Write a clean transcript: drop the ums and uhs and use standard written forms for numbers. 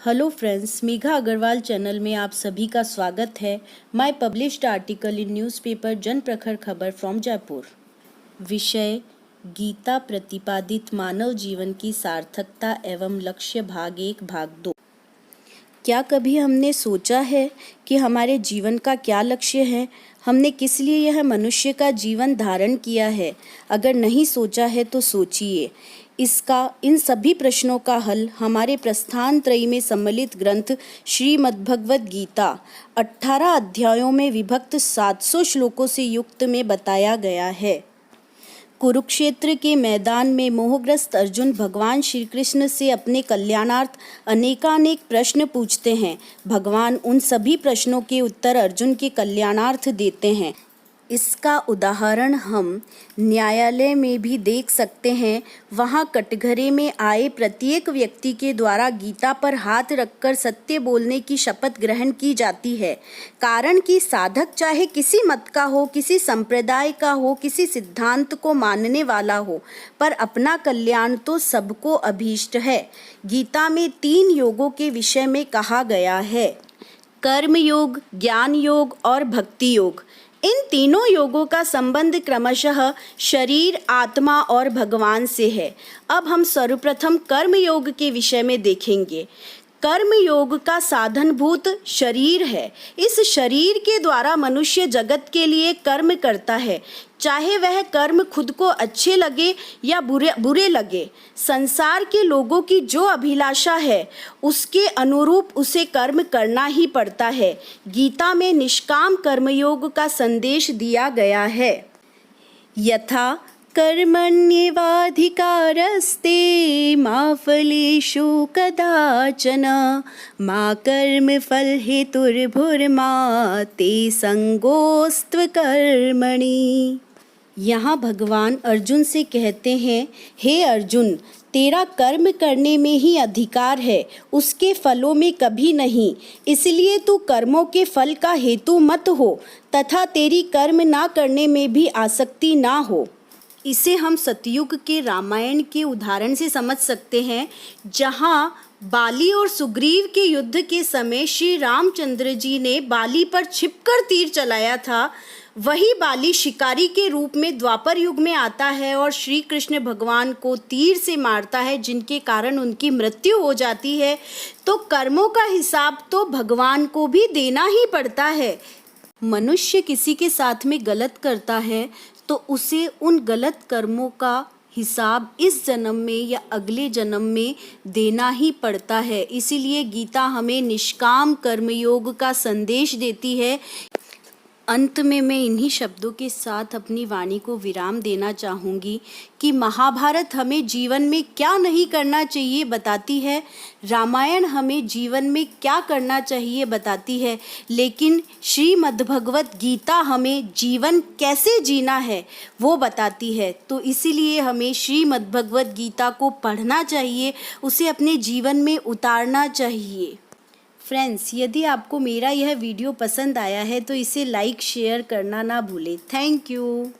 Hello friends, Megha Agrawal channel में आप सभी का स्वागत है। My published article in newspaper Jan Prakhar खबर फ्रॉम जयपुर। विषय गीता प्रतिपादित मानव जीवन की सार्थकता एवं लक्ष्य भाग 1 भाग 2। क्या कभी हमने सोचा है कि हमारे जीवन का क्या लक्ष्य है? हमने किस लिए यह मनुष्य का जीवन धारण किया है? अगर नहीं सोचा है तो सोचिए। इन सभी प्रश्नों का हल हमारे प्रस्थान त्रयी में सम्मिलित ग्रंथ श्रीमद्भगवद गीता 18 अध्यायों में विभक्त 700 श्लोकों से युक्त में बताया गया है। कुरुक्षेत्र के मैदान में मोहग्रस्त अर्जुन भगवान श्री कृष्ण से अपने कल्याणार्थ अनेकानेक प्रश्न पूछते हैं। भगवान उन सभी प्रश्नों के उत्तर अर्जुन के कल्याणार्थ देते हैं। इसका उदाहरण हम न्यायालय में भी देख सकते हैं। वहाँ कटघरे में आए प्रत्येक व्यक्ति के द्वारा गीता पर हाथ रखकर सत्य बोलने की शपथ ग्रहण की जाती है। कारण कि साधक चाहे किसी मत का हो, किसी संप्रदाय का हो, किसी सिद्धांत को मानने वाला हो, पर अपना कल्याण तो सबको अभीष्ट है। गीता में 3 योगों के विषय में कहा गया है: कर्म योग, ज्ञान योग और भक्ति योग। इन तीनों योगों का संबंध क्रमशः शरीर, आत्मा और भगवान से है। अब हम सर्वप्रथम कर्म योग के विषय में देखेंगे। कर्म योग का साधनभूत शरीर है। इस शरीर के द्वारा मनुष्य जगत के लिए कर्म करता है, चाहे वह कर्म खुद को अच्छे लगे या बुरे लगे। संसार के लोगों की जो अभिलाषा है उसके अनुरूप उसे कर्म करना ही पड़ता है। गीता में निष्काम कर्मयोग का संदेश दिया गया है। यथा कर्मण्येवाधिकारस्ते मा फलेषु कदाचन मा कर्मफलहेतुर्भुर्मा ते संगोऽस्त्व कर्मणि। यहाँ भगवान अर्जुन से कहते हैं, हे अर्जुन, तेरा कर्म करने में ही अधिकार है, उसके फलों में कभी नहीं। इसलिए तू कर्मों के फल का हेतु मत हो तथा तेरी कर्म ना करने में भी आसक्ति ना हो। इसे हम सतयुग के रामायण के उदाहरण से समझ सकते हैं, जहाँ बाली और सुग्रीव के युद्ध के समय श्री रामचंद्र जी ने बाली पर छिपकर तीर चलाया था। वही बाली शिकारी के रूप में द्वापर युग में आता है और श्री कृष्ण भगवान को तीर से मारता है, जिनके कारण उनकी मृत्यु हो जाती है। तो कर्मों का हिसाब तो भगवान को भी देना ही पड़ता है। मनुष्य किसी के साथ में गलत करता है तो उसे उन गलत कर्मों का हिसाब इस जन्म में या अगले जन्म में देना ही पड़ता है। इसीलिए गीता हमें निष्काम कर्मयोग का संदेश देती है। अंत में मैं इन्हीं शब्दों के साथ अपनी वाणी को विराम देना चाहूँगी कि महाभारत हमें जीवन में क्या नहीं करना चाहिए बताती है, रामायण हमें जीवन में क्या करना चाहिए बताती है, लेकिन श्रीमद्भगवत गीता हमें जीवन कैसे जीना है वो बताती है। तो इसीलिए हमें श्रीमद्भगवत गीता को पढ़ना चाहिए, उसे अपने जीवन में उतारना चाहिए। फ्रेंड्स, यदि आपको मेरा यह वीडियो पसंद आया है तो इसे लाइक शेयर करना ना भूलें। Thank you.